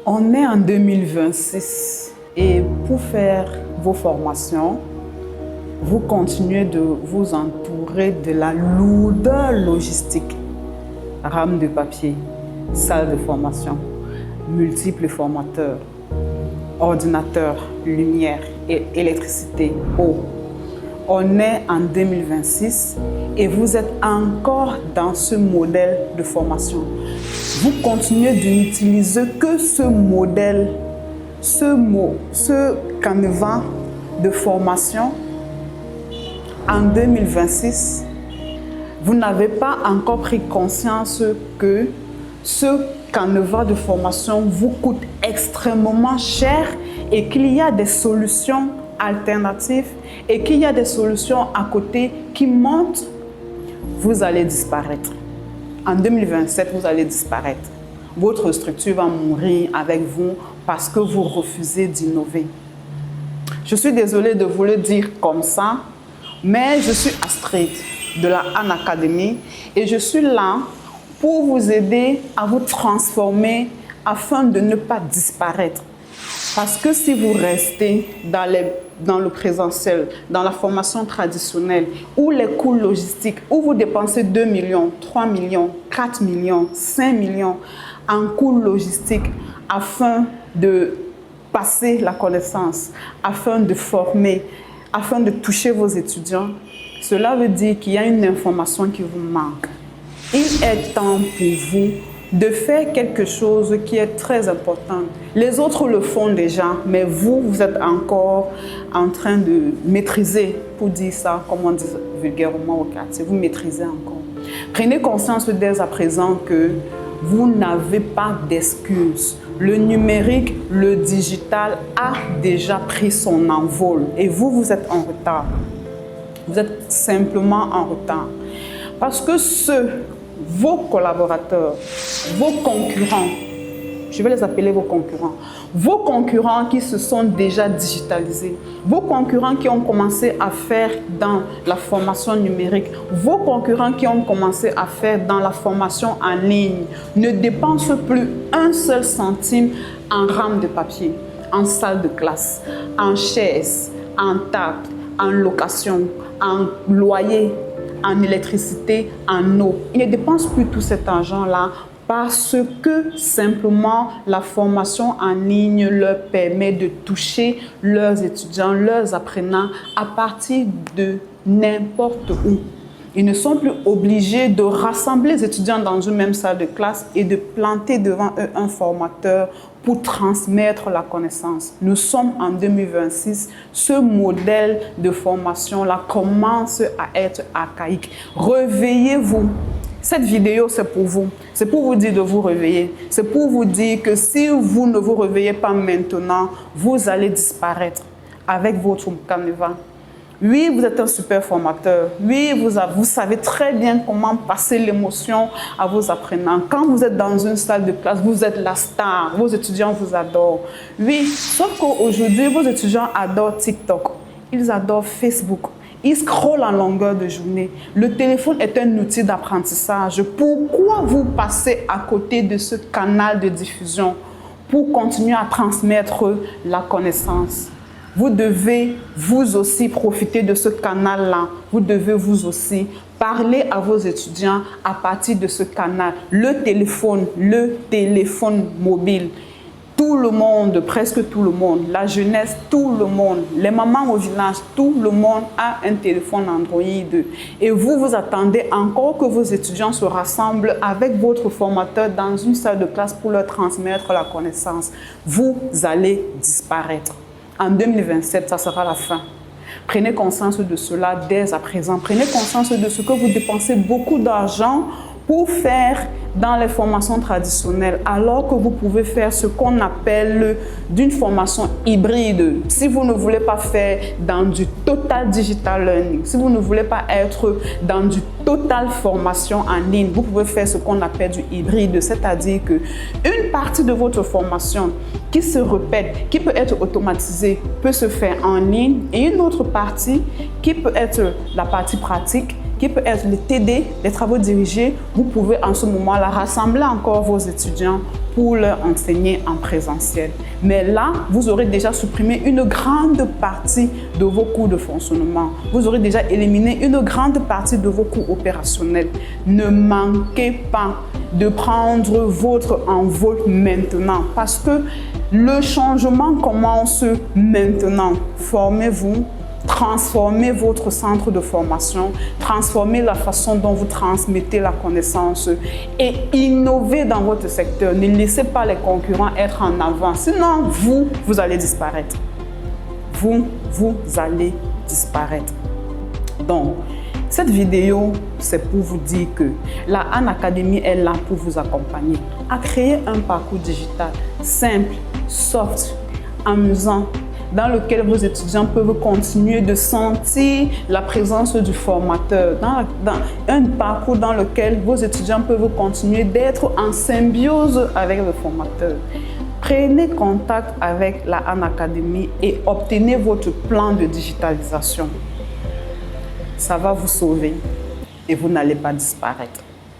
On est en 2026 et pour faire vos formations, vous continuez de vous entourer de la lourdeur logistique. Rames de papier, salle de formation, multiples formateurs, ordinateurs, lumière, et électricité, eau. On est en 2026 et vous êtes encore dans ce modèle de formation. Vous continuez de n'utiliser que ce modèle, ce canevas de formation. En 2026, vous n'avez pas encore pris conscience que ce canevas de formation vous coûte extrêmement cher et qu'il y a des solutions alternatives et qu'il y a des solutions à côté qui montent. Vous allez disparaître. En 2027, vous allez disparaître. Votre structure va mourir avec vous parce que vous refusez d'innover. Je suis désolée de vous le dire comme ça, mais je suis Astrid de la Han Academy et je suis là pour vous aider à vous transformer afin de ne pas disparaître. Parce que si vous restez dans le présentiel, dans la formation traditionnelle, où les coûts logistiques, où vous dépensez 2 millions, 3 millions, 4 millions, 5 millions en coûts logistiques afin de passer la connaissance, afin de former, afin de toucher vos étudiants, cela veut dire qu'il y a une information qui vous manque. Il est temps pour vous de faire quelque chose qui est très important. Les autres le font déjà, mais vous êtes encore en train de maîtriser, pour dire ça, comme on dit vulgairement au quartier, vous maîtrisez encore. Prenez conscience dès à présent que vous n'avez pas d'excuses. Le numérique, le digital a déjà pris son envol et vous êtes en retard. Vous êtes simplement en retard. Parce que vos collaborateurs, vos concurrents, je vais les appeler vos concurrents qui se sont déjà digitalisés, vos concurrents qui ont commencé à faire dans la formation numérique, vos concurrents qui ont commencé à faire dans la formation en ligne, ne dépensent plus un seul centime en rame de papier, en salle de classe, en chaise, en table, en location, en loyer, en électricité, en eau. Ils ne dépensent plus tout cet argent-là parce que simplement la formation en ligne leur permet de toucher leurs étudiants, leurs apprenants à partir de n'importe où. Ils ne sont plus obligés de rassembler les étudiants dans une même salle de classe et de planter devant eux un formateur pour transmettre la connaissance. Nous sommes en 2026. Ce modèle de formation-là commence à être archaïque. Réveillez-vous. Cette vidéo, c'est pour vous. C'est pour vous dire de vous réveiller. C'est pour vous dire que si vous ne vous réveillez pas maintenant, vous allez disparaître avec votre canevas. Oui, vous êtes un super formateur. Oui, vous savez très bien comment passer l'émotion à vos apprenants. Quand vous êtes dans une salle de classe, vous êtes la star. Vos étudiants vous adorent. Oui, sauf qu'aujourd'hui, vos étudiants adorent TikTok. Ils adorent Facebook. Ils scrollent en longueur de journée. Le téléphone est un outil d'apprentissage. Pourquoi vous passez à côté de ce canal de diffusion pour continuer à transmettre la connaissance? Vous devez vous aussi profiter de ce canal-là. Vous devez vous aussi parler à vos étudiants à partir de ce canal. Le téléphone mobile. Tout le monde, presque tout le monde, la jeunesse, tout le monde, les mamans au village, tout le monde a un téléphone Android. Et vous attendez encore que vos étudiants se rassemblent avec votre formateur dans une salle de classe pour leur transmettre la connaissance. Vous allez disparaître. En 2027, ça sera la fin. Prenez conscience de cela dès à présent. Prenez conscience de ce que vous dépensez beaucoup d'argent pour faire dans les formations traditionnelles, alors que vous pouvez faire ce qu'on appelle d'une formation hybride. Si vous ne voulez pas faire dans du total digital learning, si vous ne voulez pas être dans du total formation en ligne, vous pouvez faire ce qu'on appelle du hybride, c'est-à-dire que une partie de votre formation qui se répète, qui peut être automatisée, peut se faire en ligne, et une autre partie qui peut être la partie pratique, qui peut être les TD, les travaux dirigés. Vous pouvez en ce moment-là rassembler encore vos étudiants pour leur enseigner en présentiel. Mais là, vous aurez déjà supprimé une grande partie de vos coûts de fonctionnement. Vous aurez déjà éliminé une grande partie de vos coûts opérationnels. Ne manquez pas de prendre votre envol maintenant parce que le changement commence maintenant. Formez-vous, transformez votre centre de formation, transformez la façon dont vous transmettez la connaissance et innovez dans votre secteur. Ne laissez pas les concurrents être en avant, sinon vous allez disparaître. Vous allez disparaître. Donc, cette vidéo, c'est pour vous dire que la Han Academy est là pour vous accompagner à créer un parcours digital simple, soft, amusant, dans lequel vos étudiants peuvent continuer de sentir la présence du formateur, dans un parcours dans lequel vos étudiants peuvent continuer d'être en symbiose avec le formateur. Prenez contact avec la Han Academy et obtenez votre plan de digitalisation. Ça va vous sauver et vous n'allez pas disparaître.